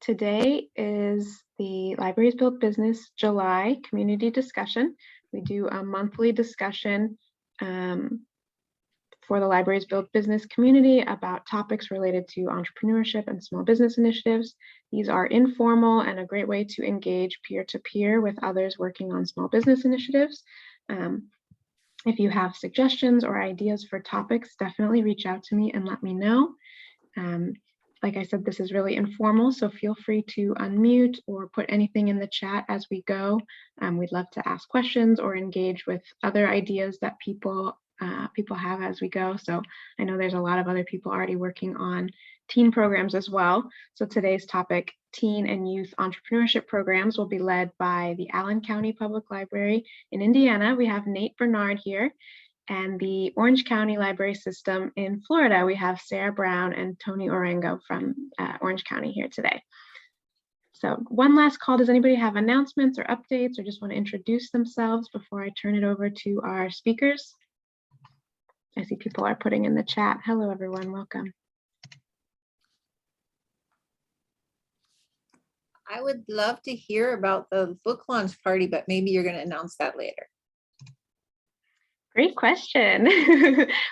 Today is the Libraries Build Business July community discussion. We do a monthly discussion for the Libraries Build Business community about topics related to entrepreneurship and small business initiatives. These are informal and a great way to engage peer-to-peer with others working on small business initiatives. If you have suggestions or ideas for topics, definitely reach out to me and let me know. Like I said, this is really informal, so feel free to unmute or put anything in the chat as we go. We'd love to ask questions or engage with other ideas that people have as we go. So I know there's a lot of other people already working on teen programs as well. So today's topic, teen and youth entrepreneurship programs, will be led by the Allen County Public Library in Indiana. We have Nate Bernard here. And the Orange County Library System in Florida, we have Sarah Brown and Tony Orengo from Orange County here today. So one last call. Does anybody have announcements or updates or just want to introduce themselves before I turn it over to our speakers? I see people are putting in the chat. Hello, everyone. Welcome. I would love to hear about the book launch party, but maybe you're going to announce that later. Great question.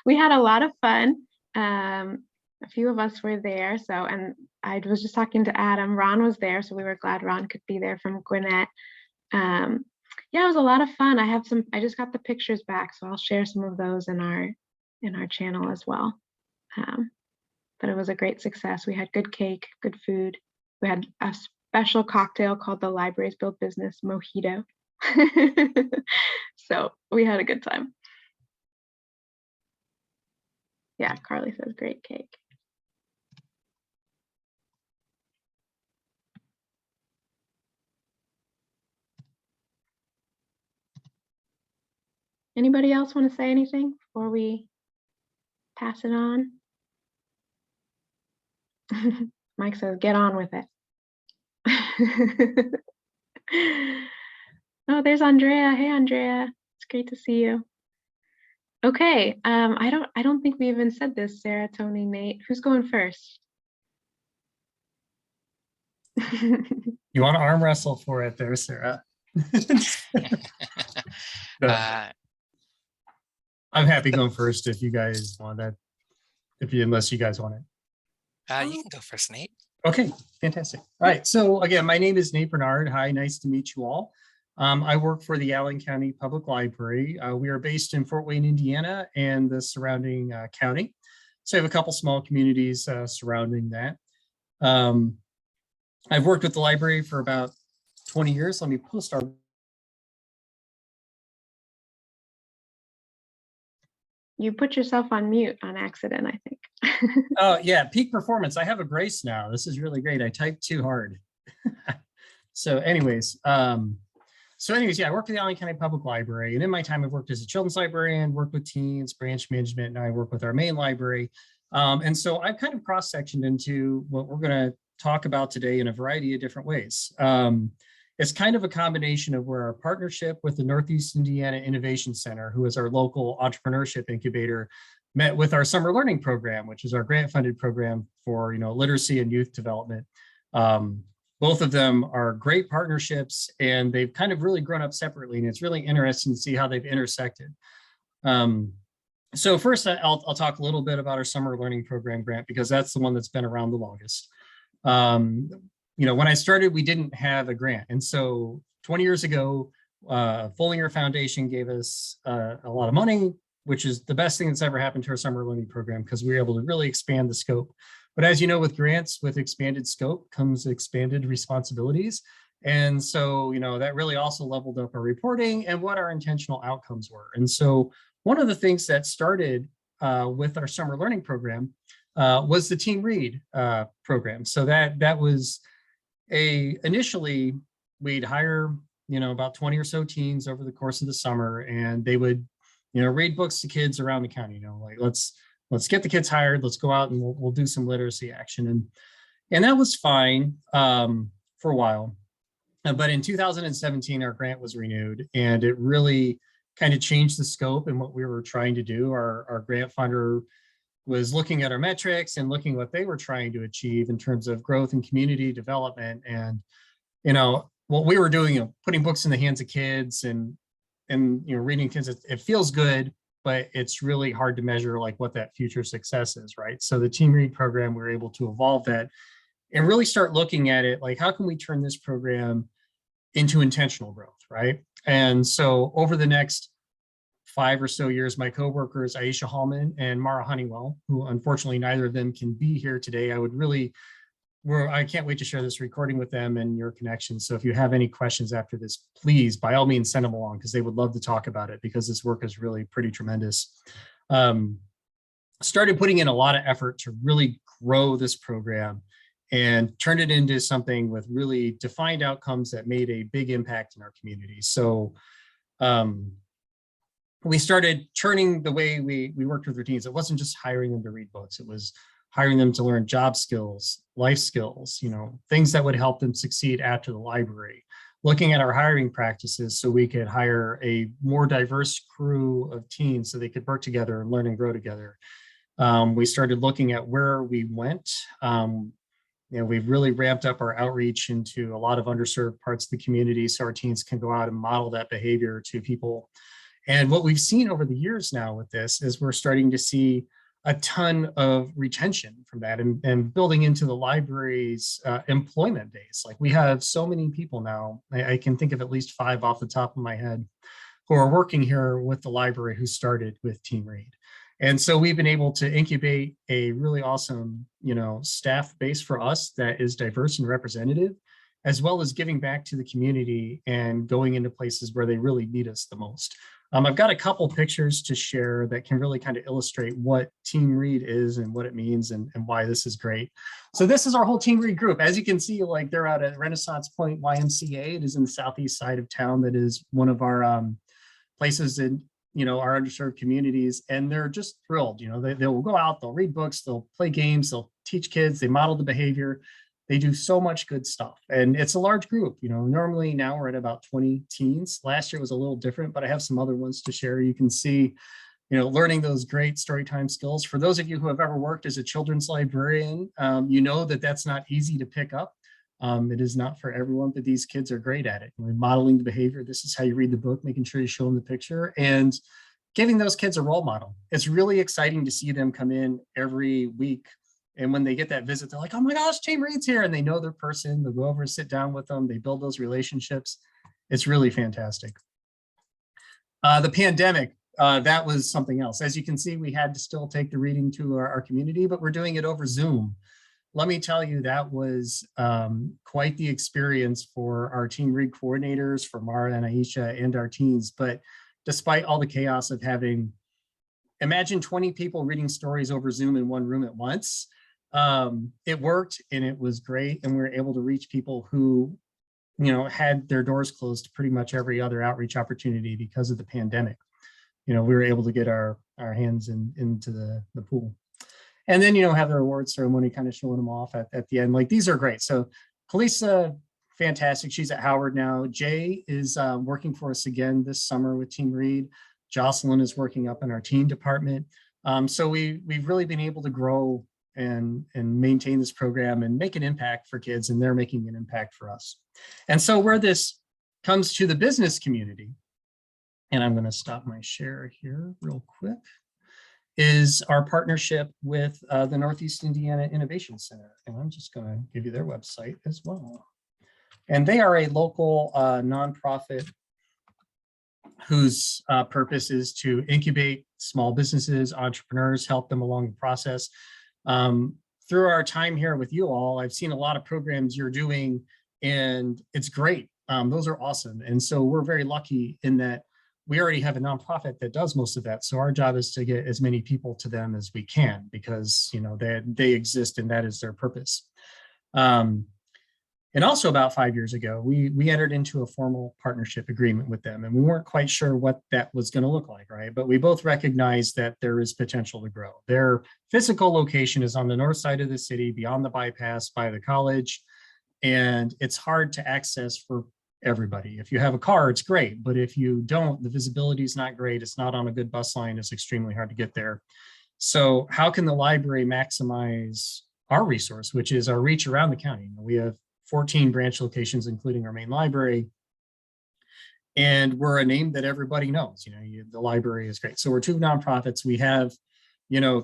We had a lot of fun. A few of us were there. And I was just talking to Adam. Ron was there, so we were glad Ron could be there from Gwinnett. Yeah, it was a lot of fun. I just got the pictures back, so I'll share some of those in our channel as well. But it was a great success. We had good cake, good food. We had a special cocktail called the Libraries Build Business Mojito. So we had a good time. Yeah, Carly says great cake. Anybody else want to say anything before we pass it on? Mike says, get on with it. Oh, there's Andrea. Hey, Andrea. It's great to see you. Okay, I don't think we even said this, Sarah, Tony, Nate. Who's going first? You want to arm wrestle for it there, Sarah? I'm happy going first if you guys want that. Unless you guys want it. You can go first, Nate. Okay, fantastic. All right, so again, my name is Nate Bernard. Hi, nice to meet you all. I work for the Allen County Public Library. We are based in Fort Wayne, Indiana, and the surrounding county. So I have a couple small communities surrounding that. I've worked with the library for about 20 years. Let me post our... You put yourself on mute on accident, I think. Oh, yeah, peak performance. I have a brace now. This is really great. I typed too hard. So anyways, yeah, I work for the Allen County Public Library, and in my time, I've worked as a children's librarian, worked with teens, branch management, and I work with our main library. And so I've kind of cross-sectioned into what we're going to talk about today in a variety of different ways. It's kind of a combination of where our partnership with the Northeast Indiana Innovation Center, who is our local entrepreneurship incubator, met with our summer learning program, which is our grant-funded program for literacy and youth development. Both of them are great partnerships, and they've kind of really grown up separately, and it's really interesting to see how they've intersected. So first, I'll talk a little bit about our summer learning program grant, because that's the one that's been around the longest. When I started, we didn't have a grant, and so 20 years ago, Follinger Foundation gave us a lot of money, which is the best thing that's ever happened to our summer learning program, because we were able to really expand the scope. But as you know, with grants, with expanded scope comes expanded responsibilities. And so, that really also leveled up our reporting and what our intentional outcomes were. And so one of the things that started with our summer learning program was the Team Read program. So that was initially we'd hire, about 20 or so teens over the course of the summer, and they would, read books to kids around the county, like let's get the kids hired, let's go out and we'll do some literacy action. And that was fine for a while. But in 2017, our grant was renewed, and it really kind of changed the scope and what we were trying to do. Our grant funder was looking at our metrics and looking what they were trying to achieve in terms of growth and community development. And, what we were doing, putting books in the hands of kids and reading kids, it feels good, but it's really hard to measure like what that future success is, right? So the Team Read program, we were able to evolve that and really start looking at it like, how can we turn this program into intentional growth, right? And so over the next 5 or so years, my coworkers, Aisha Hallman and Mara Honeywell, who unfortunately neither of them can be here today, I can't wait to share this recording with them and your connections. So if you have any questions after this, please, by all means, send them along because they would love to talk about it because this work is really pretty tremendous. Started putting in a lot of effort to really grow this program and turn it into something with really defined outcomes that made a big impact in our community. So we started turning the way we worked with our teams. It wasn't just hiring them to read books. It was hiring them to learn job skills, life skills, things that would help them succeed after the library. Looking at our hiring practices so we could hire a more diverse crew of teens so they could work together and learn and grow together. We started looking at where we went. We've really ramped up our outreach into a lot of underserved parts of the community so our teens can go out and model that behavior to people. And what we've seen over the years now with this is we're starting to see a ton of retention from that and building into the library's employment base. Like we have so many people now, I can think of at least 5 off the top of my head, who are working here with the library who started with Team Read. And so we've been able to incubate a really awesome, staff base for us that is diverse and representative, as well as giving back to the community and going into places where they really need us the most. I've got a couple pictures to share that can really kind of illustrate what Team Read is and what it means and why this is great. So this is our whole Team Read group. As you can see, like they're out at Renaissance Point YMCA. It is in the southeast side of town. That is one of our places in our underserved communities, and they're just thrilled. They will go out, they'll read books, they'll play games, they'll teach kids, they model the behavior. They do so much good stuff. And it's a large group. Normally now we're at about 20 teens. Last year was a little different, but I have some other ones to share. You can see, learning those great storytime skills. For those of you who have ever worked as a children's librarian, that that's not easy to pick up. It is not for everyone, but these kids are great at it. Modeling the behavior. This is how you read the book, making sure you show them the picture and giving those kids a role model. It's really exciting to see them come in every week. And when they get that visit, they're like, oh my gosh, Team Read's here. And they know their person. They'll go over and sit down with them. They build those relationships. It's really fantastic. The pandemic, that was something else. As you can see, we had to still take the reading to our community, but we're doing it over Zoom. Let me tell you, that was quite the experience for our Team Read coordinators, for Mara and Aisha and our teens. But despite all the chaos of imagine 20 people reading stories over Zoom in one room at once. It worked and it was great. And we were able to reach people who, had their doors closed to pretty much every other outreach opportunity because of the pandemic. We were able to get our hands into the pool. And then, have the award ceremony kind of showing them off at the end. Like, these are great. So Kalisa, fantastic. She's at Howard now. Jay is working for us again this summer with Team Read. Jocelyn is working up in our teen department. So we've really been able to grow and maintain this program and make an impact for kids, and they're making an impact for us. And so where this comes to the business community, and I'm going to stop my share here real quick, is our partnership with the Northeast Indiana Innovation Center. And I'm just going to give you their website as well. And they are a local nonprofit whose purpose is to incubate small businesses, entrepreneurs, help them along the process. Through our time here with you all, I've seen a lot of programs you're doing, and it's great. Those are awesome. And so we're very lucky in that we already have a nonprofit that does most of that. So our job is to get as many people to them as we can because, they exist and that is their purpose. And also about 5 years ago, we entered into a formal partnership agreement with them, and we weren't quite sure what that was going to look like, right? But we both recognized that there is potential to grow. Their physical location is on the north side of the city, beyond the bypass by the college, and it's hard to access for everybody. If you have a car, it's great, but if you don't, the visibility is not great. It's not on a good bus line. It's extremely hard to get there. So how can the library maximize our resource, which is our reach around the county? We have 14 branch locations, including our main library. And we're a name that everybody knows. The library is great. So we're two nonprofits. We have,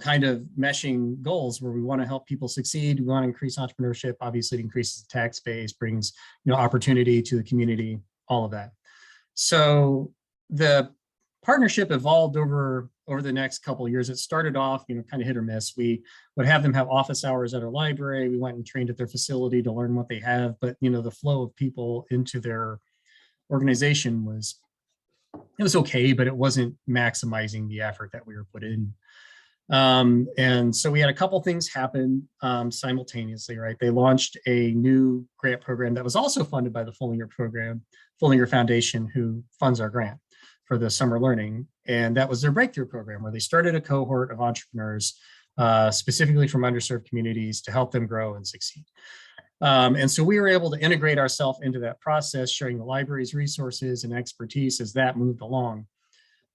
kind of meshing goals where we want to help people succeed. We want to increase entrepreneurship. Obviously, it increases the tax base, brings, opportunity to the community, all of that. So the partnership evolved over the next couple of years. It started off, kind of hit or miss. We would have them have office hours at our library. We went and trained at their facility to learn what they have. But, the flow of people into their organization was okay, but it wasn't maximizing the effort that we were put in. And so we had a couple things happen simultaneously, right? They launched a new grant program that was also funded by the Fullinger Foundation, who funds our grant for the summer learning. And that was their breakthrough program, where they started a cohort of entrepreneurs, specifically from underserved communities, to help them grow and succeed. And so we were able to integrate ourselves into that process, sharing the library's resources and expertise as that moved along.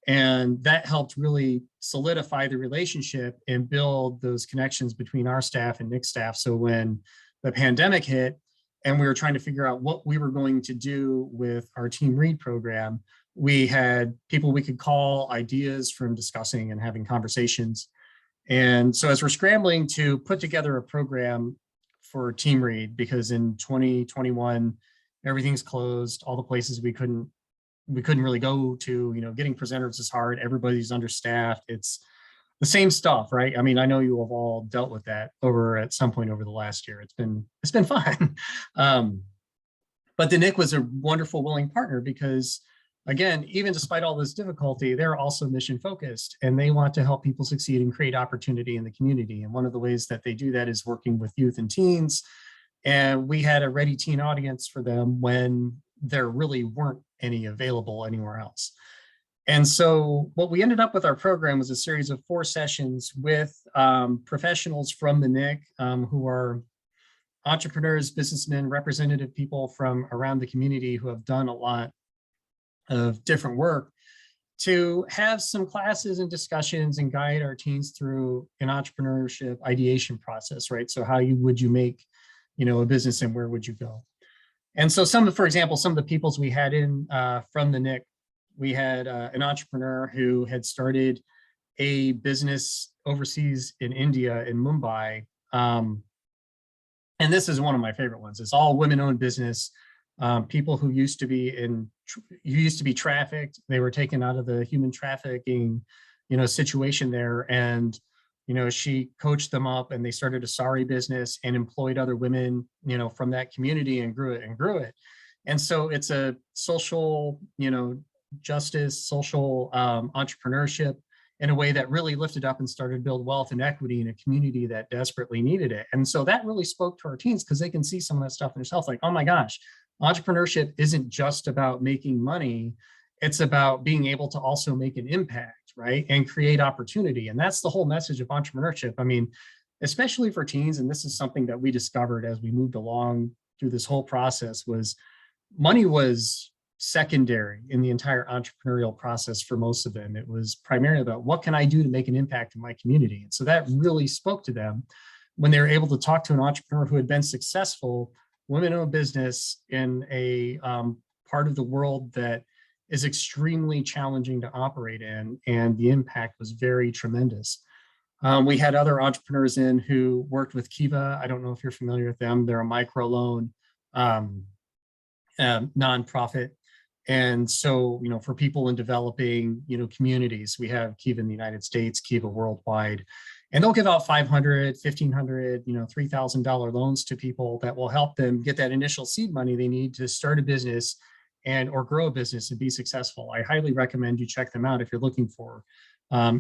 And that helped really solidify the relationship and build those connections between our staff and Nick's staff. So when the pandemic hit and we were trying to figure out what we were going to do with our Team Read program, we had people we could call, ideas from discussing and having conversations. And so as we're scrambling to put together a program for Team Read, because in 2021, everything's closed, all the places we couldn't really go to, getting presenters is hard. Everybody's understaffed. It's the same stuff, right? I mean, I know you have all dealt with that at some point over the last year. It's been fun. But the Nick was a wonderful, willing partner because, again, even despite all this difficulty, they're also mission focused and they want to help people succeed and create opportunity in the community. And one of the ways that they do that is working with youth and teens. And we had a ready teen audience for them when there really weren't any available anywhere else. And so what we ended up with our program was a series of 4 sessions with professionals from the NIC who are entrepreneurs, businessmen, representative people from around the community who have done a lot of different work, to have some classes and discussions and guide our teens through an entrepreneurship ideation process, right? So how would you make, a business and where would you go? And so for example, some of the peoples we had in from the NIC, we had an entrepreneur who had started a business overseas in India, in Mumbai. And this is one of my favorite ones. It's all women-owned business. People who used to be trafficked, they were taken out of the human trafficking, situation there. And she coached them up and they started a sari business and employed other women, from that community and grew it. And so it's a social, justice, social entrepreneurship in a way that really lifted up and started to build wealth and equity in a community that desperately needed it. And so that really spoke to our teens because they can see some of that stuff in themselves, like, oh my gosh, entrepreneurship isn't just about making money. It's about being able to also make an impact, right? And create opportunity. And that's the whole message of entrepreneurship. I mean, especially for teens, and this is something that we discovered as we moved along through this whole process, was money was secondary in the entire entrepreneurial process for most of them. It was primarily about what can I do to make an impact in my community? And so that really spoke to them when they were able to talk to an entrepreneur who had been successful, women-owned business in a part of the world that is extremely challenging to operate in, and the impact was very tremendous. We had other entrepreneurs in who worked with Kiva. I don't know if you're familiar with them. They're a microloan nonprofit. And so, for people in developing, communities, we have Kiva in the United States, Kiva worldwide, and they'll give out $500, $1,500, $3,000 loans to people that will help them get that initial seed money they need to start a business or grow a business and be successful. I highly recommend you check them out if you're looking for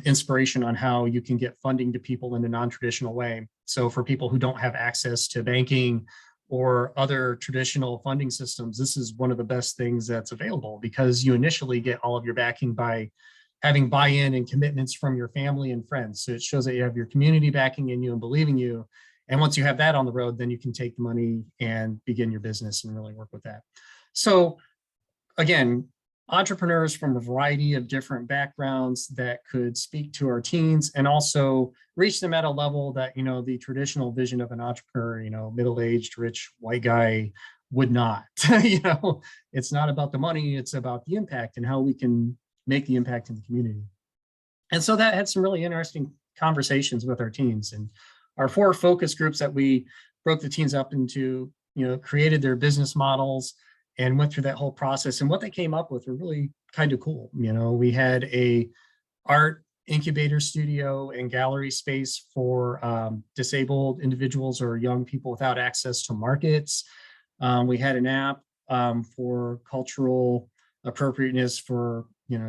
inspiration on how you can get funding to people in a non-traditional way. So for people who don't have access to banking or other traditional funding systems, this is one of the best things that's available, because you initially get all of your backing by having buy-in and commitments from your family and friends. So it shows that you have your community backing in you and believing you. And once you have that on the road, then you can take the money and begin your business and really work with that. So again, entrepreneurs from a variety of different backgrounds that could speak to our teens and also reach them at a level that, the traditional vision of an entrepreneur, middle-aged, rich, white guy would not. It's not about the money, it's about the impact and how we can make the impact in the community. And so that had some really interesting conversations with our teens, and our 4 focus groups that we broke the teens up into, created their business models and went through that whole process. And what they came up with were really kind of cool. We had a art incubator studio and gallery space for disabled individuals or young people without access to markets. We had an app for cultural appropriateness for,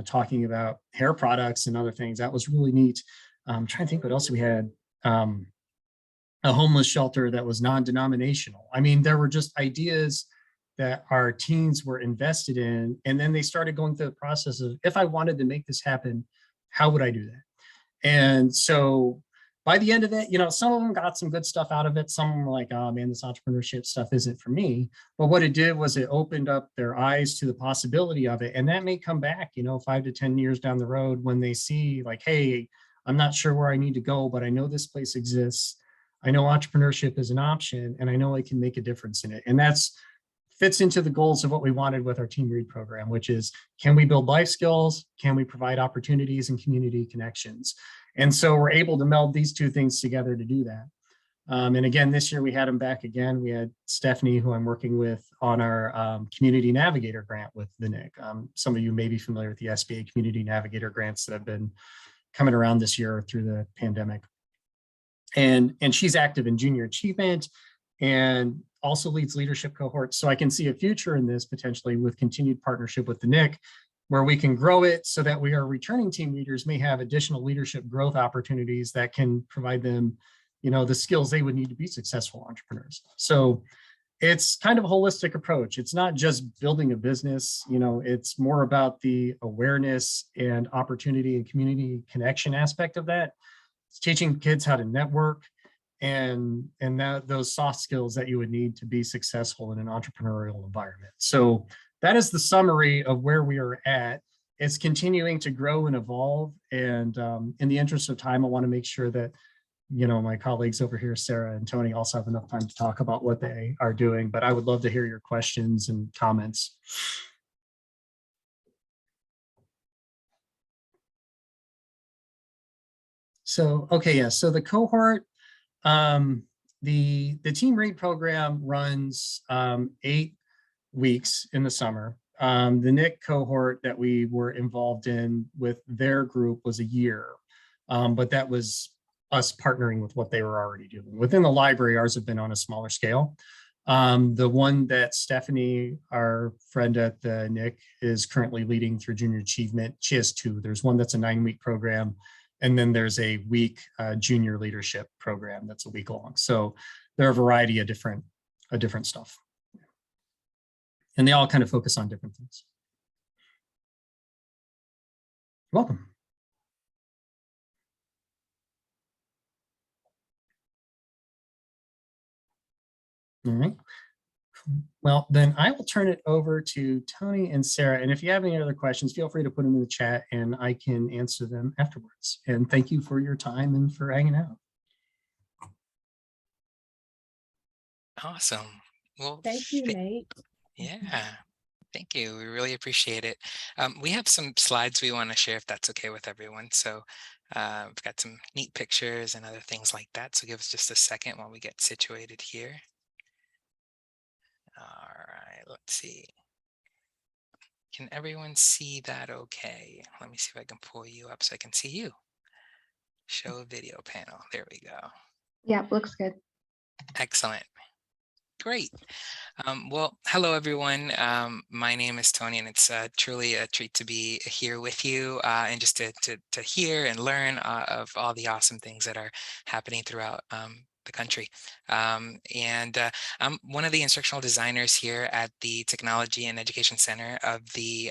talking about hair products and other things. That was really neat. I'm trying to think what else we had. A homeless shelter that was non-denominational. I mean, there were just ideas that our teens were invested in. And then they started going through the process of, if I wanted to make this happen, how would I do that? And so by the end of it, some of them got some good stuff out of it. Some were like, oh man, this entrepreneurship stuff isn't for me. But what it did was it opened up their eyes to the possibility of it. And that may come back, 5 to 10 years down the road when they see like, hey, I'm not sure where I need to go, but I know this place exists. I know entrepreneurship is an option, and I know I can make a difference in it. And that's fits into the goals of what we wanted with our Team Read program, which is, can we build life skills? Can we provide opportunities and community connections? And so we're able to meld these 2 things together to do that. And again, this year we had them back again. We had Stephanie, who I'm working with on our Community Navigator grant with the NIC. Some of you may be familiar with the SBA Community Navigator grants that have been coming around this year through the pandemic. And she's active in junior achievement and also leads leadership cohorts. So I can see a future in this potentially with continued partnership with the NIC, where we can grow it so that we are returning team leaders may have additional leadership growth opportunities that can provide them, the skills they would need to be successful entrepreneurs. So it's kind of a holistic approach. It's not just building a business, it's more about the awareness and opportunity and community connection aspect of that. It's teaching kids how to network and those soft skills that you would need to be successful in an entrepreneurial environment. So that is the summary of where we are at. It's continuing to grow and evolve. And in the interest of time, I want to make sure that, my colleagues over here, Sarah and Tony, also have enough time to talk about what they are doing. But I would love to hear your questions and comments. So, okay, yeah. So the cohort, the Team Read program runs 8 weeks in the summer. The NIC cohort that we were involved in with their group was a year, but that was us partnering with what they were already doing. Within the library, ours have been on a smaller scale. The one that Stephanie, our friend at the NIC, is currently leading through junior achievement, she has 2. There's one that's a 9-week program, and then there's a week junior leadership program that's a week long. So there are a variety of different stuff. And they all kind of focus on different things. Welcome. All right. Well, then I will turn it over to Tony and Sarah. And if you have any other questions, feel free to put them in the chat and I can answer them afterwards. And thank you for your time and for hanging out. Awesome. Well, Thank you, Nate. yeah, thank you. We really appreciate it. We have some slides we want to share if that's okay with everyone. So we've got some neat pictures and other things like that. So give us just a second while we get situated here. All right, let's see. Can everyone see that okay? Let me see if I can pull you up so I can see you. Show video panel. There we go. Yeah, looks good. Excellent. Great. Well, hello, everyone. My name is Tony, and it's truly a treat to be here with you and just to hear and learn of all the awesome things that are happening throughout the country. I'm one of the instructional designers here at the Technology and Education Center of the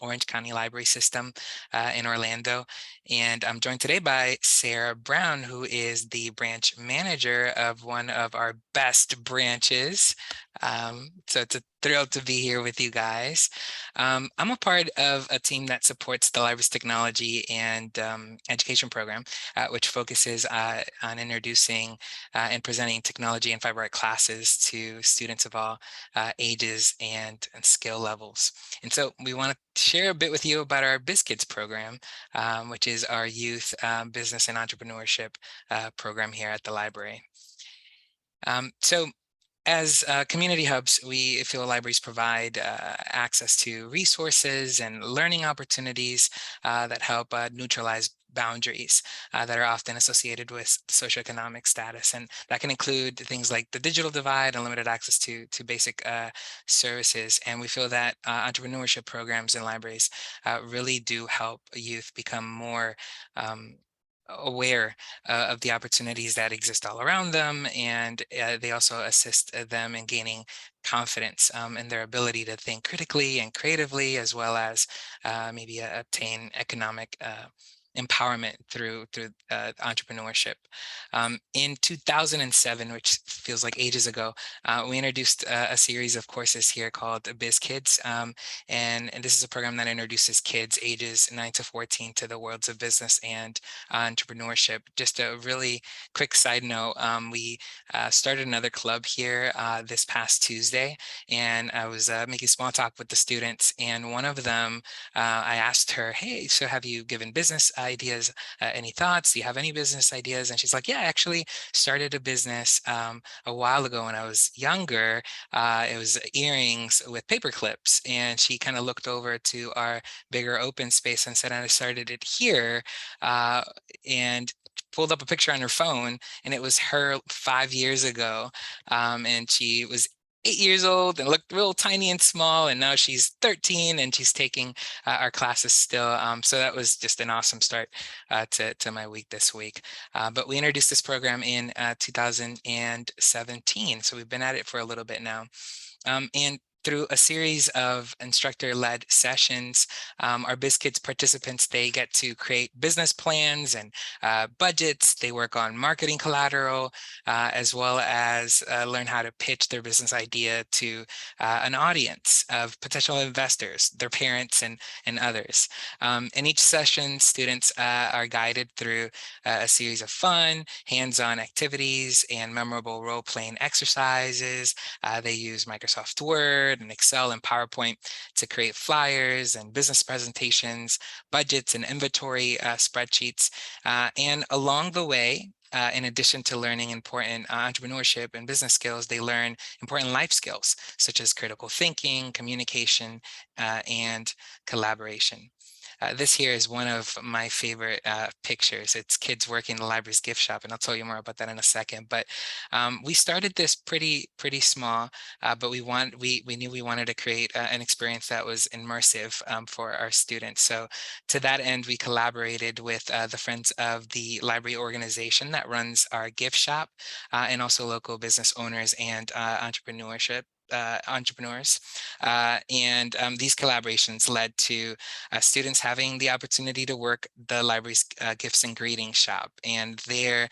Orange County Library System in Orlando. And I'm joined today by Sarah Brown, who is the branch manager of one of our best branches. So it's a thrill to be here with you guys. I'm a part of a team that supports the library's technology and education program, which focuses on introducing and presenting technology and fiber art classes to students of all ages and skill levels. And so we want to share a bit with you about our BizKids program, which is our youth business and entrepreneurship program here at the library. So as community hubs, we feel libraries provide access to resources and learning opportunities that help neutralize boundaries that are often associated with socioeconomic status. And that can include things like the digital divide and limited access to basic services. And we feel that entrepreneurship programs in libraries really do help youth become more aware of the opportunities that exist all around them, and they also assist them in gaining confidence in their ability to think critically and creatively, as well as maybe obtain economic empowerment through entrepreneurship. In 2007, which feels like ages ago, we introduced a series of courses here called BizKids, and this is a program that introduces kids ages 9 to 14 to the worlds of business and entrepreneurship. Just a really quick side note, we started another club here this past Tuesday, and I was making small talk with the students, and one of them, I asked her, hey, so have you given business ideas, any thoughts? Do you have any business ideas? And she's like, yeah, I actually started a business a while ago when I was younger. It was earrings with paper clips. And she kind of looked over to our bigger open space and said, I started it here. And pulled up a picture on her phone, and it was her 5 years ago. And she was 8 years old and looked real tiny and small, and now she's 13 and she's taking our classes still. So that was just an awesome start to my week this week. But we introduced this program in 2017, so we've been at it for a little bit now. And through a series of instructor-led sessions, our BizKids participants, they get to create business plans and budgets. They work on marketing collateral, as well as learn how to pitch their business idea to an audience of potential investors, their parents, and others. In each session, students are guided through a series of fun, hands-on activities and memorable role-playing exercises. They use Microsoft Word and Excel and PowerPoint to create flyers and business presentations, budgets and inventory spreadsheets. And along the way, in addition to learning important entrepreneurship and business skills, they learn important life skills, such as critical thinking, communication, and collaboration. This here is one of my favorite pictures. It's kids working in the library's gift shop, and I'll tell you more about that in a second. But we started this pretty small, but we knew we wanted to create an experience that was immersive for our students. So to that end, we collaborated with the Friends of the Library organization that runs our gift shop, and also local business owners and entrepreneurs. And these collaborations led to students having the opportunity to work the library's gifts and greeting shop. And there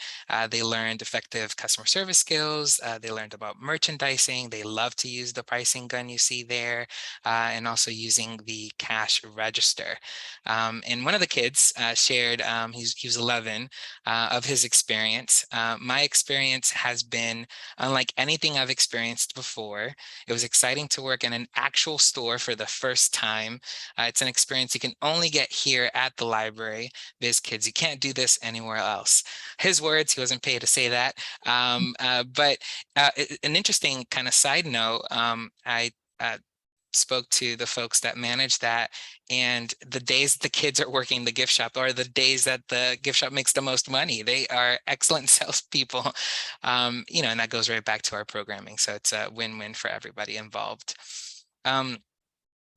they learned effective customer service skills. They learned about merchandising. They love to use the pricing gun you see there, and also using the cash register. And one of the kids shared, he was 11, of his experience. My experience has been unlike anything I've experienced before. It was exciting to work in an actual store for the first time. It's an experience you can only get here at the library. BizKids, you can't do this anywhere else. His words, he wasn't paid to say that. But an interesting kind of side note, I spoke to the folks that manage that, and the days the kids are working the gift shop are the days that the gift shop makes the most money. They are excellent salespeople, and that goes right back to our programming. So it's a win-win for everybody involved.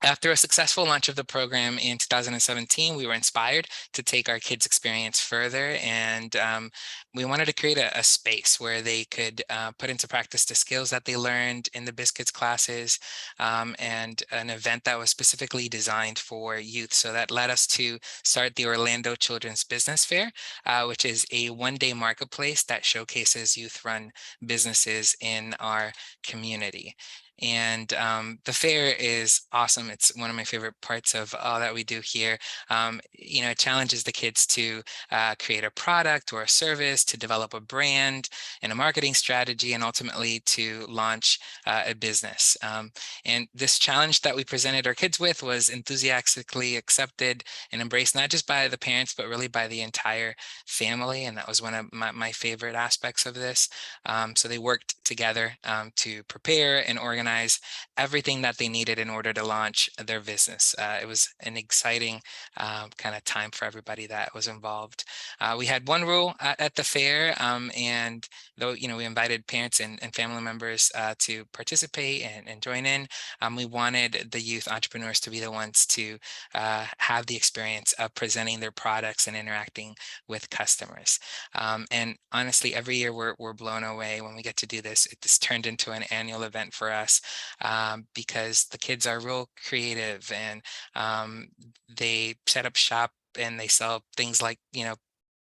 After a successful launch of the program in 2017, we were inspired to take our kids' experience further, and we wanted to create a space where they could put into practice the skills that they learned in the BizKids classes, and an event that was specifically designed for youth. So that led us to start the Orlando Children's Business Fair, which is a one-day marketplace that showcases youth-run businesses in our community. And the fair is awesome. It's one of my favorite parts of all that we do here. It challenges the kids to create a product or a service, to develop a brand and a marketing strategy, and ultimately to launch a business. And this challenge that we presented our kids with was enthusiastically accepted and embraced, not just by the parents, but really by the entire family. And that was one of my favorite aspects of this. So they worked together to prepare and organize everything that they needed in order to launch their business. It was an exciting kind of time for everybody that was involved. We had one rule at the fair, and though we invited parents and family members to participate and join in, we wanted the youth entrepreneurs to be the ones to have the experience of presenting their products and interacting with customers. And honestly, every year we're blown away when we get to do this. It's turned into an annual event for us, because the kids are real creative, and they set up shop and they sell things like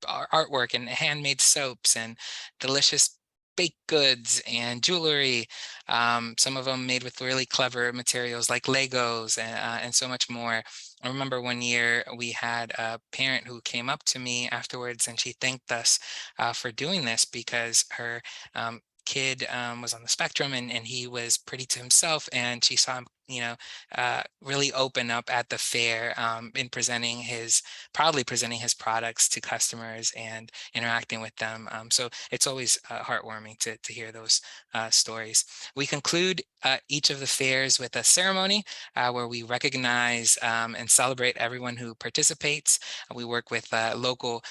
artwork and handmade soaps and delicious baked goods and jewelry. Some of them made with really clever materials like Legos, and so much more. I remember one year we had a parent who came up to me afterwards, and she thanked us for doing this because her kid was on the spectrum, and he was pretty to himself, and she saw him really open up at the fair, in proudly presenting his products to customers and interacting with them. So it's always heartwarming to hear those stories. We conclude each of the fairs with a ceremony where we recognize and celebrate everyone who participates. We work with local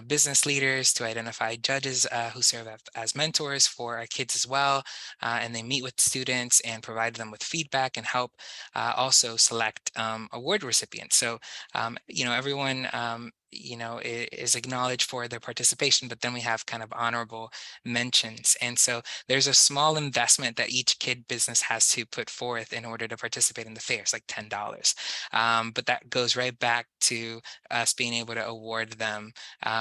business leaders to identify judges who serve as mentors for our kids as well, and they meet with students and provide them with feedback and help also select award recipients. So everyone is acknowledged for their participation, but then we have kind of honorable mentions. And so there's a small investment that each kid business has to put forth in order to participate in the fair. It's like $10. But that goes right back to us being able to award them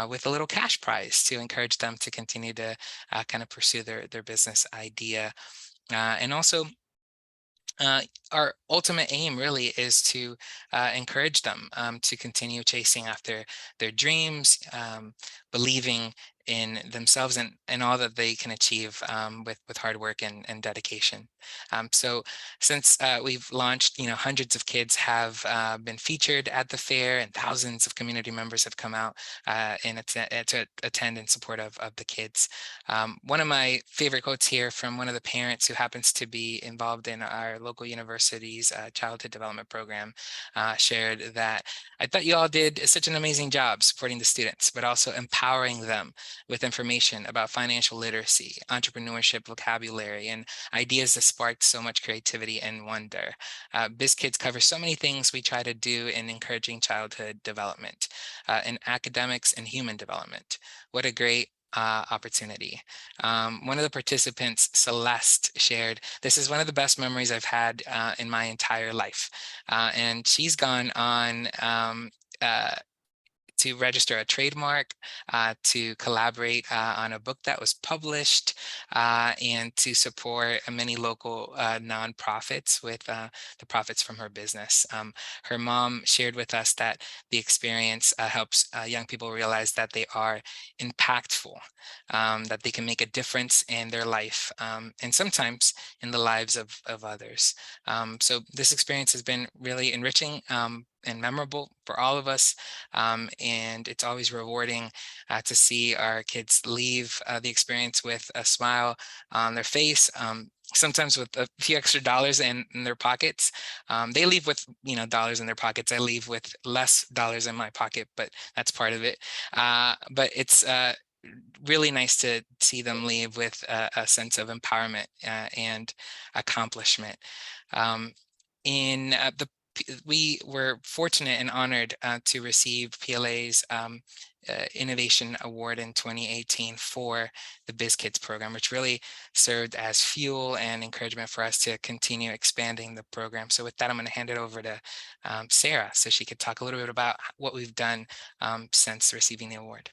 with a little cash prize to encourage them to continue to kind of pursue their business idea. And also, our ultimate aim really is to encourage them to continue chasing after their dreams, believing in themselves and all that they can achieve with hard work and dedication. So since we've launched, hundreds of kids have been featured at the fair, and thousands of community members have come out to attend in support of the kids. One of my favorite quotes here from one of the parents who happens to be involved in our local university's childhood development program shared that, "I thought you all did such an amazing job supporting the students, but also empowering them with information about financial literacy, entrepreneurship vocabulary, and ideas that sparked so much creativity and wonder. BizKids covers so many things we try to do in encouraging childhood development, in academics and human development. What a great opportunity." One of the participants, Celeste, shared, "This is one of the best memories I've had in my entire life." And she's gone on to register a trademark, to collaborate on a book that was published, and to support many local nonprofits with the profits from her business. Her mom shared with us that the experience helps young people realize that they are impactful, that they can make a difference in their life, and sometimes in the lives of others. So this experience has been really enriching and memorable for all of us. And it's always rewarding to see our kids leave the experience with a smile on their face, sometimes with a few extra dollars in their pockets. They leave with dollars in their pockets. I leave with less dollars in my pocket, but that's part of it. But it's really nice to see them leave with a sense of empowerment and accomplishment. In the we were fortunate and honored to receive PLA's Innovation Award in 2018 for the BizKids program, which really served as fuel and encouragement for us to continue expanding the program. So with that, I'm going to hand it over to Sarah so she could talk a little bit about what we've done since receiving the award.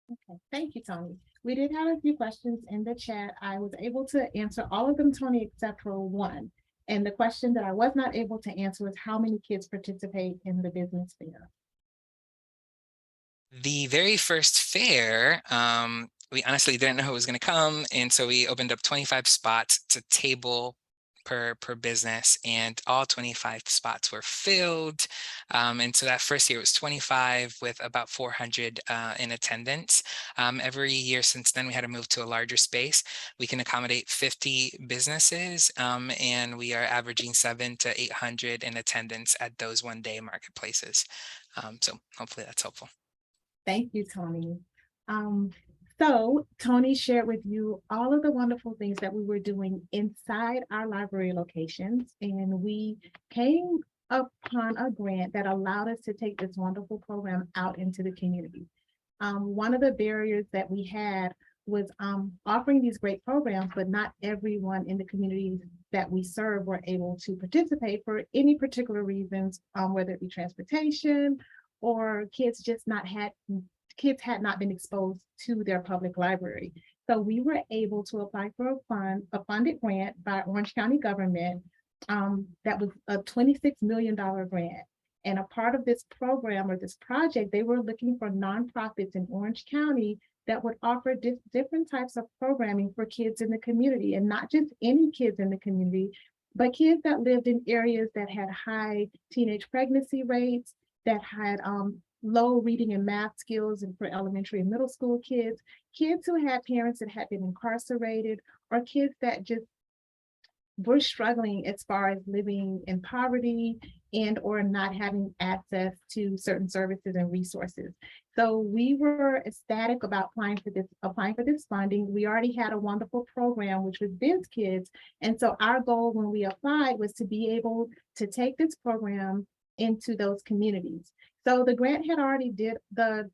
Okay, thank you, Tony. We did have a few questions in the chat. I was able to answer all of them, Tony, except for one. And the question that I was not able to answer was how many kids participate in the business fair? The very first fair, we honestly didn't know who was going to come, and so we opened up 25 spots. It's a table per business, and all 25 spots were filled. And so that first year was 25 with about 400 in attendance. Every year since then, we had to move to a larger space. We can accommodate 50 businesses, and we are averaging 700 to 800 in attendance at those one-day marketplaces. So hopefully that's helpful. Thank you, Tony. So Tony shared with you all of the wonderful things that we were doing inside our library locations, and we came upon a grant that allowed us to take this wonderful program out into the community. One of the barriers that we had was offering these great programs, but not everyone in the communities that we serve were able to participate for any particular reasons, whether it be transportation or kids had not been exposed to their public library. So we were able to apply for a funded grant by Orange County government that was a $26 million grant. And a part of this program or this project, they were looking for nonprofits in Orange County that would offer different types of programming for kids in the community, and not just any kids in the community, but kids that lived in areas that had high teenage pregnancy rates, that had low reading and math skills, and for elementary and middle school kids, kids who had parents that had been incarcerated, or kids that just were struggling as far as living in poverty and or not having access to certain services and resources. So we were ecstatic about applying for this funding. We already had a wonderful program, which was BizKids. And so our goal when we applied was to be able to take this program into those communities. So the grant had already did the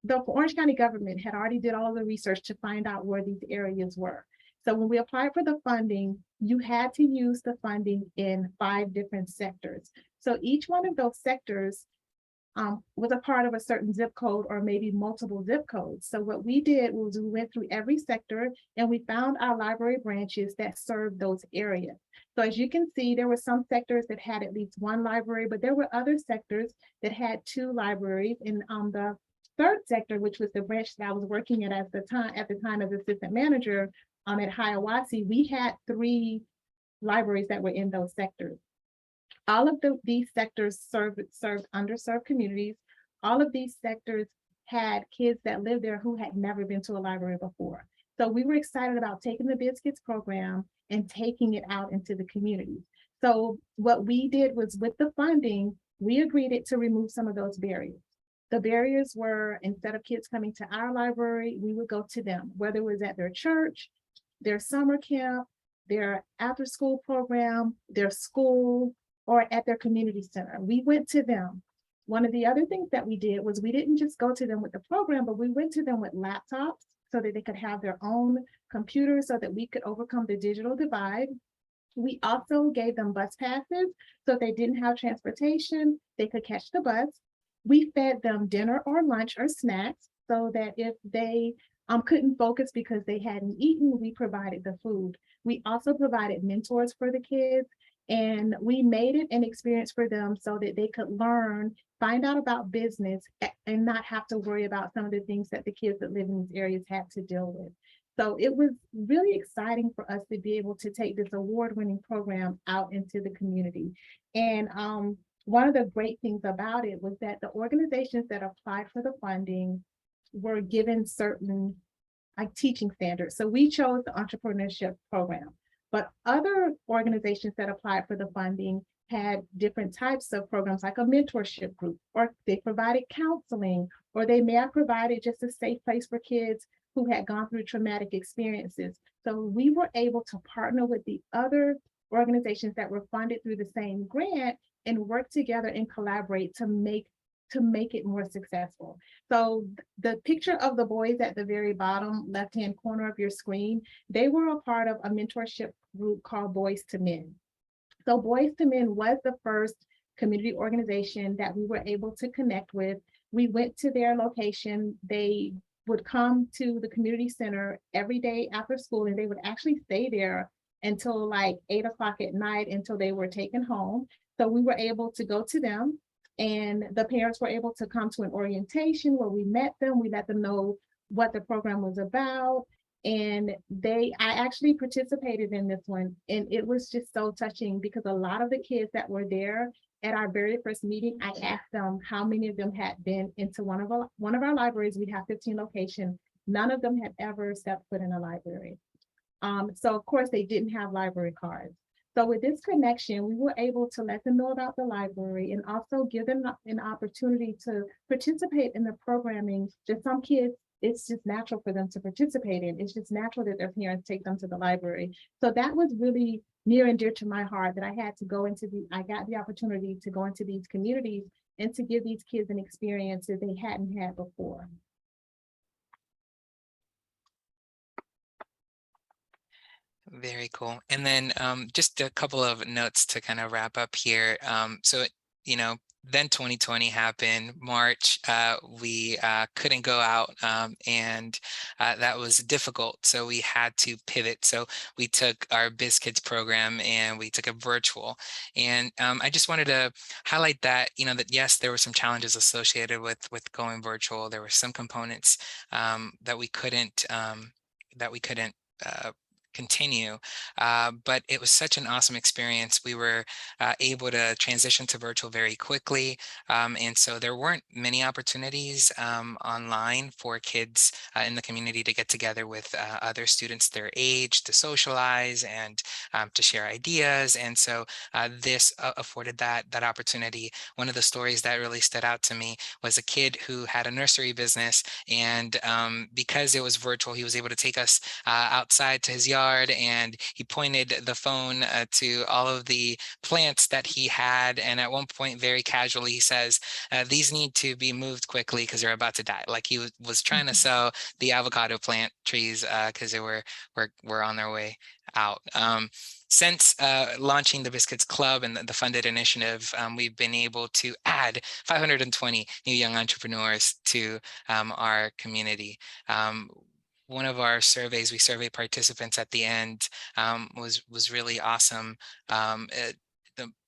Orange County government had already did all of the research to find out where these areas were. So when we applied for the funding, you had to use the funding in 5 different sectors. So each one of those sectors was a part of a certain zip code or maybe multiple zip codes. So what we did was we went through every sector and we found our library branches that served those areas. So as you can see, there were some sectors that had at least 1 library, but there were other sectors that had 2 libraries. And the third sector, which was the branch that I was working at the time as assistant manager at Hiawassee, we had 3 libraries that were in those sectors. All of these sectors served underserved communities. All of these sectors had kids that lived there who had never been to a library before. So we were excited about taking the BizKids program and taking it out into the community. So what we did was, with the funding, we agreed to remove some of those barriers. The barriers were, instead of kids coming to our library, we would go to them, whether it was at their church, their summer camp, their after-school program, their school, or at their community center. We went to them. One of the other things that we did was we didn't just go to them with the program, but we went to them with laptops so that they could have their own computers so that we could overcome the digital divide. We also gave them bus passes, so if they didn't have transportation, they could catch the bus. We fed them dinner or lunch or snacks so that if they couldn't focus because they hadn't eaten, we provided the food. We also provided mentors for the kids, and we made it an experience for them so that they could learn, find out about business, and not have to worry about some of the things that the kids that live in these areas had to deal with. So it was really exciting for us to be able to take this award-winning program out into the community. And one of the great things about it was that the organizations that applied for the funding were given certain teaching standards. So we chose the entrepreneurship program, but other organizations that applied for the funding had different types of programs, like a mentorship group, or they provided counseling, or they may have provided just a safe place for kids who had gone through traumatic experiences. So we were able to partner with the other organizations that were funded through the same grant and work together and collaborate to make it more successful. So the picture of the boys at the very bottom left-hand corner of your screen, they were a part of a mentorship group called Boys to Men. So Boys to Men was the first community organization that we were able to connect with. We went to their location. They would come to the community center every day after school, and they would actually stay there until like 8 o'clock at night until they were taken home. So we were able to go to them, and the parents were able to come to an orientation where we met them. We let them know what the program was about. And I actually participated in this one, and it was just so touching because a lot of the kids that were there at our very first meeting, I asked them how many of them had been into one of our libraries. We have 15 locations. None of them had ever stepped foot in a library. So of course they didn't have library cards. So with this connection, we were able to let them know about the library and also give them an opportunity to participate in the programming. Just some kids, it's just natural for them to participate in. It's just natural that their parents take them to the library. So that was really near and dear to my heart, that I got the opportunity to go into these communities and to give these kids an experience that they hadn't had before. Very cool. And then just a couple of notes to kind of wrap up here. Then 2020 happened, March, we couldn't go out, and that was difficult. So we had to pivot. So we took our BizKids program and we took it virtual. And I just wanted to highlight that, that yes, there were some challenges associated with going virtual. There were some components that we couldn't continue, but it was such an awesome experience. We were able to transition to virtual very quickly, and so there weren't many opportunities online for kids in the community to get together with other students their age, to socialize and to share ideas, and so this afforded that opportunity. One of the stories that really stood out to me was a kid who had a nursery business, and because it was virtual, he was able to take us outside to his yard, and he pointed the phone to all of the plants that he had, and at one point very casually he says, these need to be moved quickly because they're about to die. Like he was trying to sell the avocado plant trees because they were on their way out. Since launching the BizKids Club and the funded initiative, we've been able to add 520 new young entrepreneurs to our community. One of our surveys, we surveyed participants at the end, was really awesome. The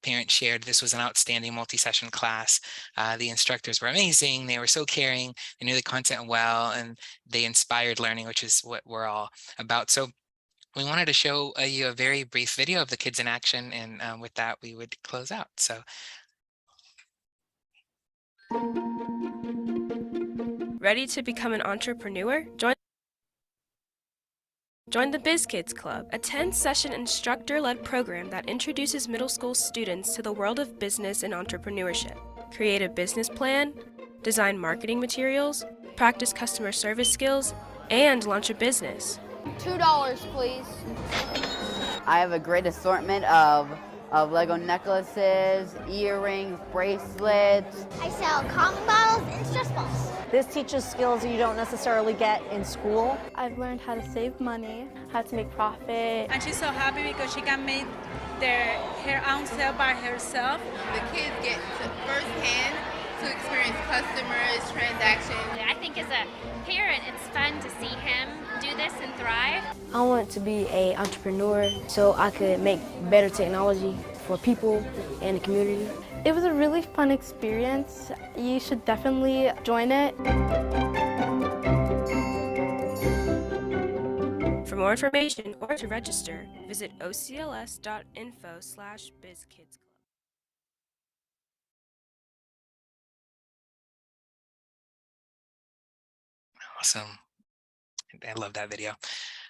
parent shared this was an outstanding multi-session class. The instructors were amazing. They were so caring. They knew the content well, and they inspired learning, which is what we're all about. So we wanted to show you a very brief video of the kids in action, and with that, we would close out. So. Ready to become an entrepreneur? Join the BizKids Club, a 10-session instructor-led program that introduces middle school students to the world of business and entrepreneurship. Create a business plan, design marketing materials, practice customer service skills, and launch a business. $2, please. I have a great assortment of Lego necklaces, earrings, bracelets. I sell common bottles and stress balls. This teaches skills that you don't necessarily get in school. I've learned how to save money, how to make profit. And she's so happy because she can make her own sale by herself. The kids get firsthand to experience customers, transactions. I think as a parent, it's fun to see him do this and thrive. I want to be an entrepreneur so I could make better technology for people and the community. It was a really fun experience. You should definitely join it. For more information or to register, visit ocls.info/bizkidsclub. Awesome. I love that video.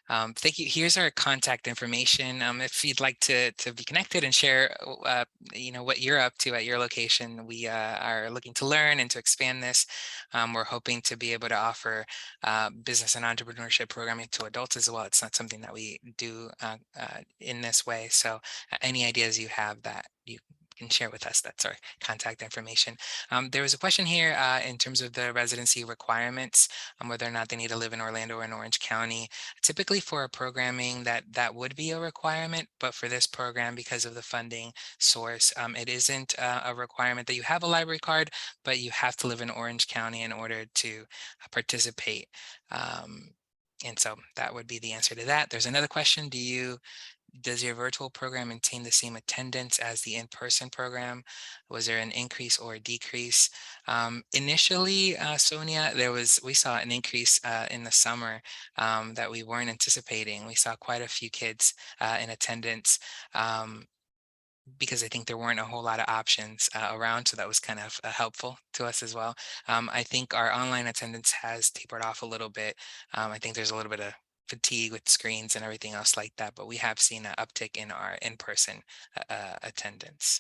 Thank you. Here's our contact information. If you'd like to be connected and share, what you're up to at your location, we are looking to learn and to expand this. We're hoping to be able to offer business and entrepreneurship programming to adults as well. It's not something that we do in this way. So any ideas you have that you can share with us, that's our contact information. There was a question here in terms of the residency requirements, whether or not they need to live in Orlando or in Orange County. Typically for a programming that would be a requirement, but for this program, because of the funding source, it isn't a requirement that you have a library card, but you have to live in Orange County in order to participate. And so that would be the answer to that. There's another question. Does your virtual program maintain the same attendance as the in-person program? Was there an increase or a decrease? Initially, Sonia, we saw an increase in the summer that we weren't anticipating. We saw quite a few kids in attendance. Because I think there weren't a whole lot of options around, so that was kind of helpful to us as well. I think our online attendance has tapered off a little bit. I think there's a little bit of fatigue with screens and everything else like that, but we have seen an uptick in our in-person attendance.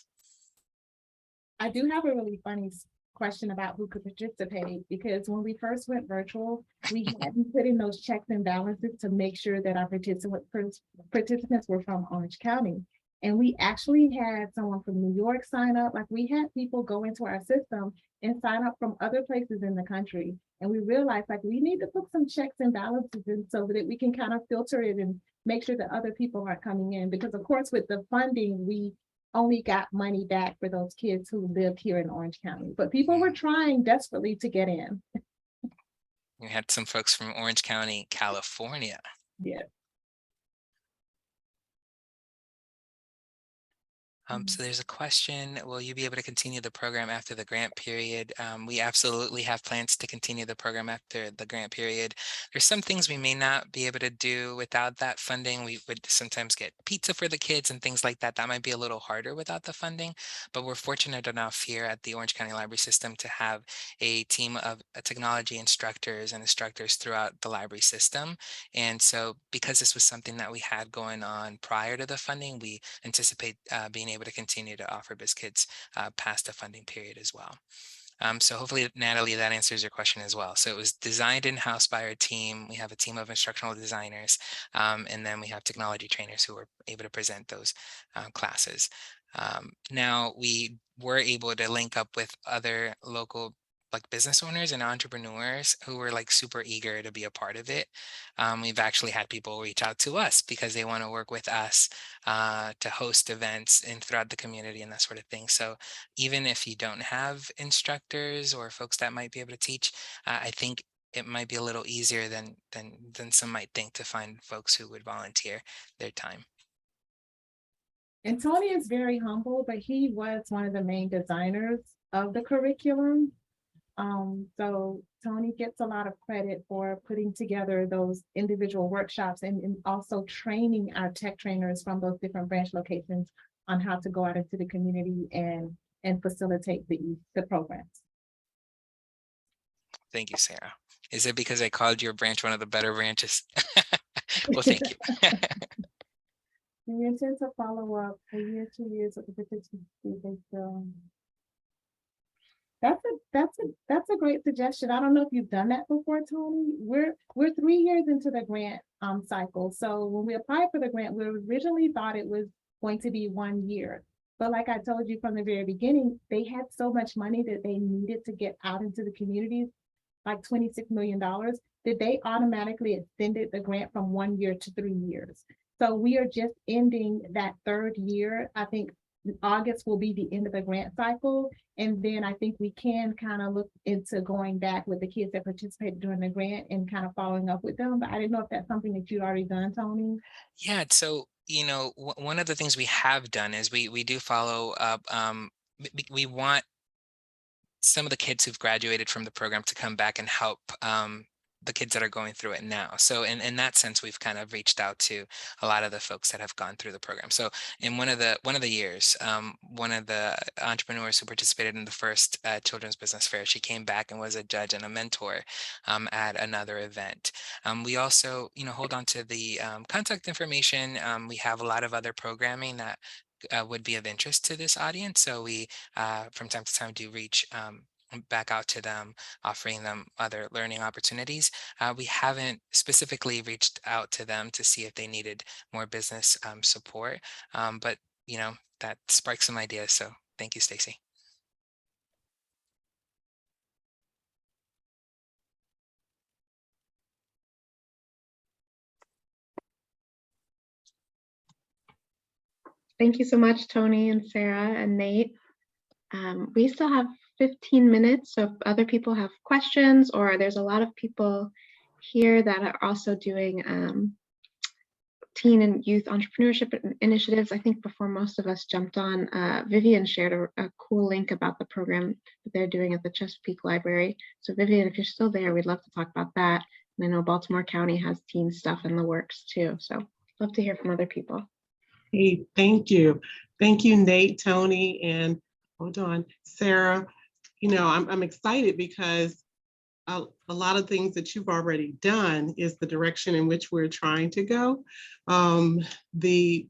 I do have a really funny question about who could participate, because when we first went virtual, we hadn't put in those checks and balances to make sure that our participants were from Orange County. And we actually had someone from New York sign up. Like, we had people go into our system and sign up from other places in the country. And we realized, like, we need to put some checks and balances in so that we can kind of filter it and make sure that other people aren't coming in. Because of course, with the funding, we only got money back for those kids who lived here in Orange County, but people were trying desperately to get in. We had some folks from Orange County, California. Yeah. So there's a question, will you be able to continue the program after the grant period? We absolutely have plans to continue the program after the grant period. There's some things we may not be able to do without that funding. We would sometimes get pizza for the kids and things like that. That might be a little harder without the funding, but we're fortunate enough here at the Orange County Library System to have a team of technology instructors and instructors throughout the library system. And so because this was something that we had going on prior to the funding, we anticipate being able to continue to offer BizKids past the funding period as well. So hopefully, Natalie, that answers your question as well. So it was designed in-house by our team. We have a team of instructional designers, and then we have technology trainers who are able to present those classes. Now, we were able to link up with other local business owners and entrepreneurs who were super eager to be a part of it. We've actually had people reach out to us because they want to work with us to host events throughout the community and that sort of thing. So even if you don't have instructors or folks that might be able to teach, I think it might be a little easier than some might think to find folks who would volunteer their time. And Tony is very humble, but he was one of the main designers of the curriculum. So Tony gets a lot of credit for putting together those individual workshops and also training our tech trainers from those different branch locations on how to go out into the community and facilitate the programs. Thank you, Sarah. Is it because I called your branch one of the better branches? Well, thank you. We intend to follow up a year, 2 years with the participants. That's a great suggestion. I don't know if you've done that before, Tony. We're 3 years into the grant cycle. So when we applied for the grant, we originally thought it was going to be 1 year. But like I told you from the very beginning, they had so much money that they needed to get out into the communities, like $26 million, that they automatically extended the grant from 1 year to 3 years. So we are just ending that 3rd year. I think August will be the end of the grant cycle. And then I think we can kind of look into going back with the kids that participated during the grant and kind of following up with them. But I didn't know if that's something that you'd already done, Tony. Yeah, so, one of the things we have done is we do follow up. We want some of the kids who've graduated from the program to come back and help the kids that are going through it now. So in that sense, we've kind of reached out to a lot of the folks that have gone through the program. So in one of the years, one of the entrepreneurs who participated in the first Children's Business Fair, she came back and was a judge and a mentor at another event. We also, hold on to the contact information. We have a lot of other programming that would be of interest to this audience. So we, from time to time, do reach back out to them, offering them other learning opportunities. We haven't specifically reached out to them to see if they needed more business support, but that sparked some ideas. So thank you, Stacy. Thank you so much, Tony and Sarah and Nate. We still have 15 minutes, so if other people have questions, or there's a lot of people here that are also doing teen and youth entrepreneurship initiatives. I think before most of us jumped on, Vivian shared a cool link about the program that they're doing at the Chesapeake Library. So Vivian, if you're still there, we'd love to talk about that. And I know Baltimore County has teen stuff in the works too, so love to hear from other people. Hey, thank you. Thank you, Nate, Tony, and hold on, Sarah. I'm excited because a lot of things that you've already done is the direction in which we're trying to go. The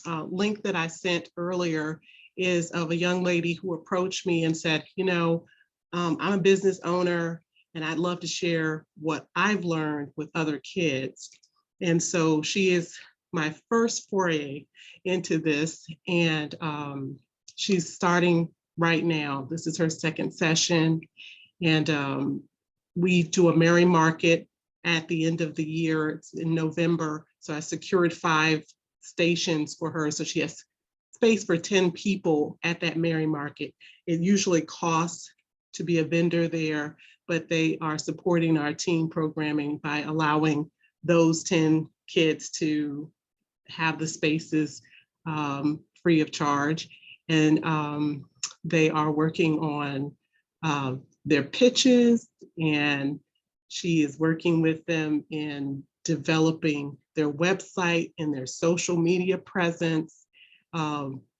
link that I sent earlier is of a young lady who approached me and said, I'm a business owner and I'd love to share what I've learned with other kids. And so she is my first foray into this, and she's starting right now. This is her second session, and we do a Merry Market at the end of the year. It's in November, so I secured 5 stations for her, so she has space for 10 people at that Merry Market. It usually costs to be a vendor there, but they are supporting our teen programming by allowing those 10 kids to have the spaces free of charge. And they are working on their pitches, and she is working with them in developing their website and their social media presence,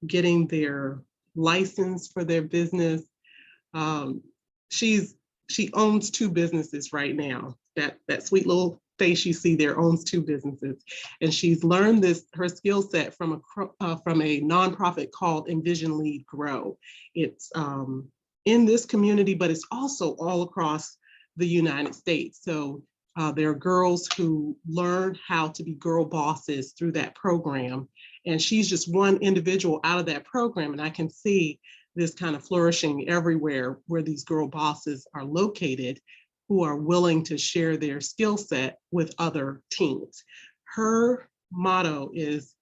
getting their license for their business. She owns 2 businesses right now. That sweet little face you see there owns 2 businesses, and she's learned her skill set from a nonprofit called Envision Lead Grow. It's in this community, but it's also all across the United States. So there are girls who learn how to be girl bosses through that program, and she's just one individual out of that program, and I can see this kind of flourishing everywhere where these girl bosses are located, who are willing to share their skill set with other teens. Her motto is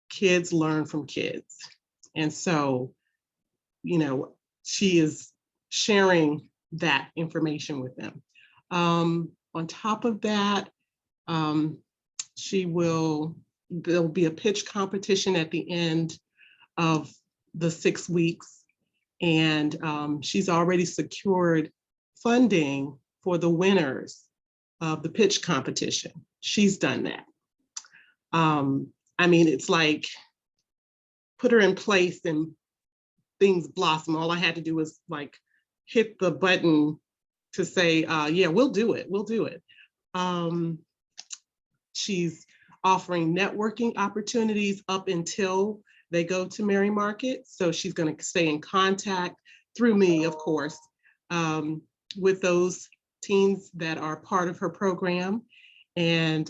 kids learn from kids. And so, she is sharing that information with them. On top of that, there'll be a pitch competition at the end of the 6 weeks. And she's already secured funding for the winners of the pitch competition. She's done that. It's like, put her in place and things blossom. All I had to do was hit the button to say, yeah, we'll do it. She's offering networking opportunities up until they go to Merry Market. So she's going to stay in contact through me, of course, with those teens that are part of her program. And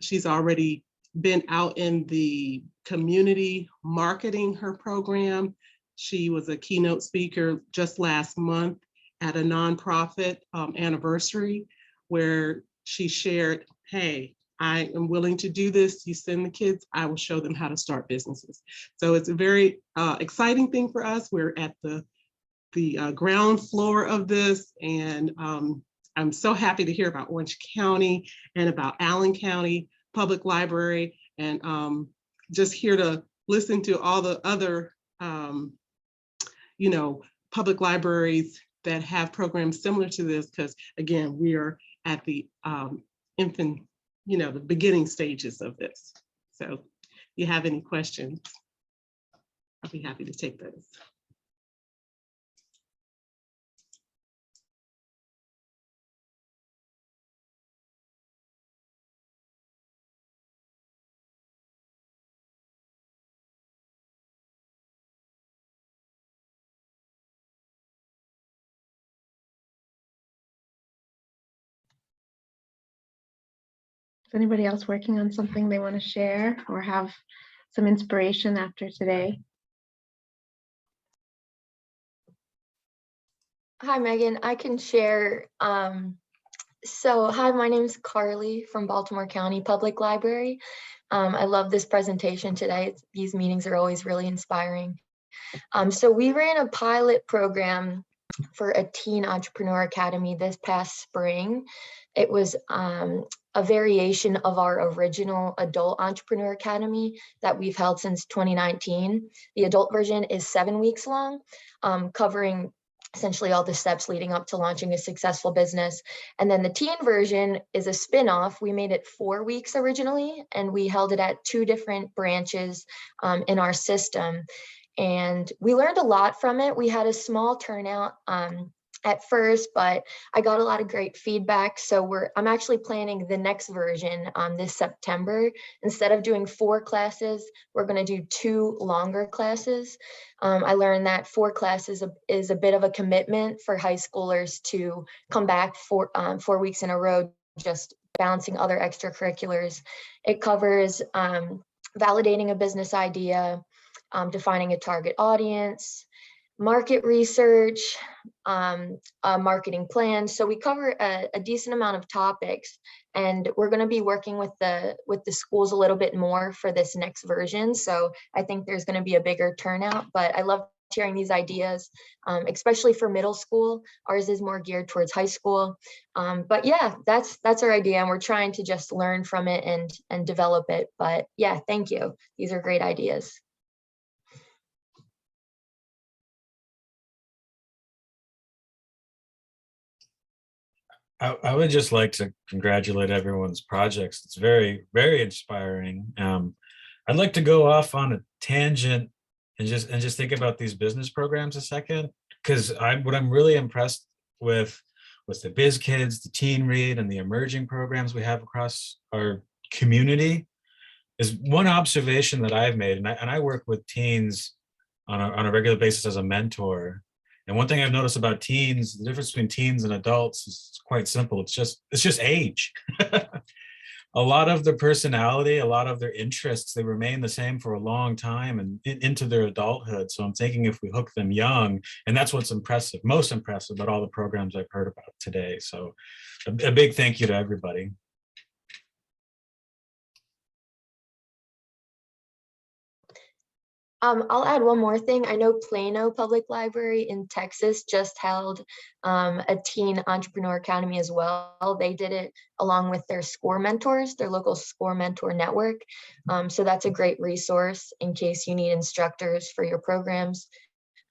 she's already been out in the community marketing her program. She was a keynote speaker just last month at a nonprofit anniversary, where she shared, hey, I am willing to do this. You send the kids, I will show them how to start businesses. So it's a very exciting thing for us. We're at the ground floor of this, and I'm so happy to hear about Orange County and about Allen County Public Library, and just here to listen to all the other public libraries that have programs similar to this, because again, we are at the infant, the beginning stages of this. So if you have any questions, I'll be happy to take those. Is anybody else working on something they want to share or have some inspiration after today? Hi, Megan. I can share. Hi, my name is Carly from Baltimore County Public Library. I love this presentation today. These meetings are always really inspiring. So we ran a pilot program for a teen entrepreneur academy this past spring. It was a variation of our original adult entrepreneur academy that we've held since 2019. The adult version is 7 weeks long, covering essentially all the steps leading up to launching a successful business. And then the teen version is a spin-off. We made it 4 weeks originally, and we held it at 2 different branches in our system. And we learned a lot from it. We had a small turnout at first, but I got a lot of great feedback. So I'm actually planning the next version this September. Instead of doing 4 classes, we're going to do 2 longer classes. I learned that 4 classes is a bit of a commitment for high schoolers to come back 4 weeks in a row, just balancing other extracurriculars. It covers validating a business idea, defining a target audience, market research, a marketing plan. So we cover a decent amount of topics, and we're going to be working with the schools a little bit more for this next version. So I think there's going to be a bigger turnout, but I love sharing these ideas, especially for middle school. Ours is more geared towards high school. But yeah, that's our idea, and we're trying to just learn from it and develop it. But yeah, thank you. These are great ideas. I would just like to congratulate everyone's projects. It's very, very inspiring. I'd like to go off on a tangent and just think about these business programs a second, because what I'm really impressed with the Biz Kids, the Teen Read, and the emerging programs we have across our community is one observation that I've made, and I work with teens on a regular basis as a mentor. And one thing I've noticed about teens, the difference between teens and adults is quite simple. It's just age. A lot of their personality, a lot of their interests, they remain the same for a long time and into their adulthood. So I'm thinking if we hook them young, and that's what's most impressive about all the programs I've heard about today. So a big thank you to everybody. I'll add one more thing. I know Plano Public Library in Texas just held a teen entrepreneur academy as well. They did it along with their SCORE mentors, their local SCORE mentor network. So that's a great resource in case you need instructors for your programs,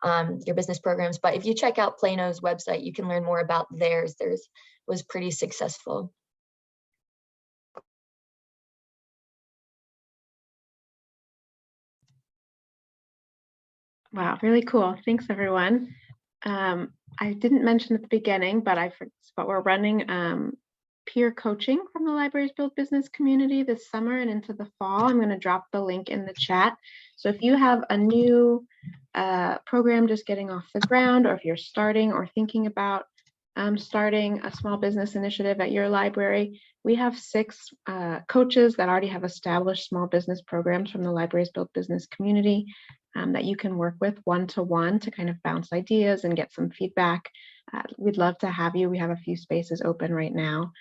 your business programs. But if you check out Plano's website, you can learn more about theirs. Theirs was pretty successful. Wow, really cool. Thanks, everyone. I didn't mention at the beginning, but we're running peer coaching from the Libraries Build Business community this summer and into the fall. I'm going to drop the link in the chat. So if you have a new program just getting off the ground, or if you're starting or thinking about starting a small business initiative at your library, we have 6 coaches that already have established small business programs from the Libraries Build Business community that you can work with one-to-one to kind of bounce ideas and get some feedback. We'd love to have you. We have a few spaces open right now.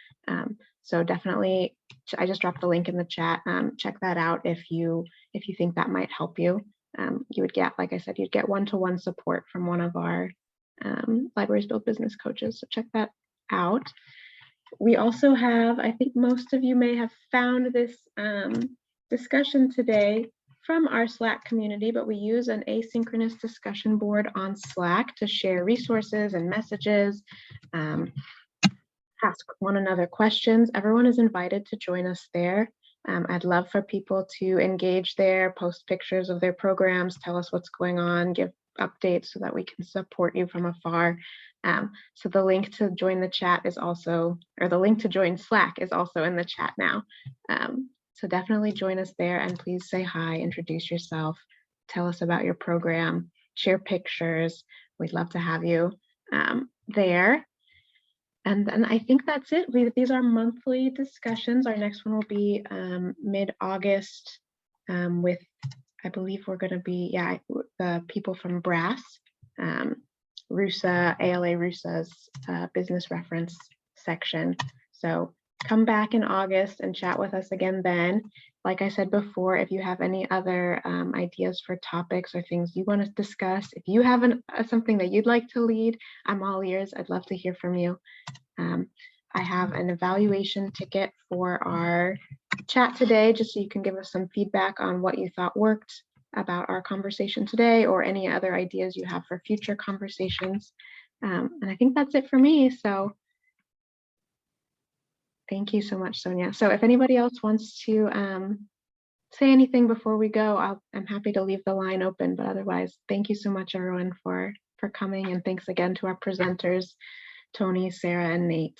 So definitely, I just dropped the link in the chat. Check that out if you think that might help you. You would get, like I said, you'd get one-to-one support from one of our Libraries Build Business coaches. So check that out. We also have, I think most of you may have found this discussion today from our Slack community, but we use an asynchronous discussion board on Slack to share resources and messages, ask one another questions. Everyone is invited to join us there. I'd love for people to engage there, post pictures of their programs, tell us what's going on, give updates so that we can support you from afar. So the link to join the chat is also, or the link to join Slack is also in the chat now. So definitely join us there, and please say hi, introduce yourself, tell us about your program, share pictures. We'd love to have you there. And then I think that's it. These are monthly discussions. Our next one will be mid-August with, I believe we're going to be, the people from BRASS, RUSA, ALA RUSA's business reference section. So come back in August and chat with us again then. Like I said before, if you have any other ideas for topics or things you want to discuss, if you have something that you'd like to lead, I'm all ears. I'd love to hear from you. I have an evaluation ticket for our chat today, just so you can give us some feedback on what you thought worked about our conversation today, or any other ideas you have for future conversations. And I think that's it for me. So thank you so much, Sonia. So if anybody else wants to say anything before we go, I'm happy to leave the line open, but otherwise, thank you so much, everyone, for coming. And thanks again to our presenters, Tony, Sarah, and Nate.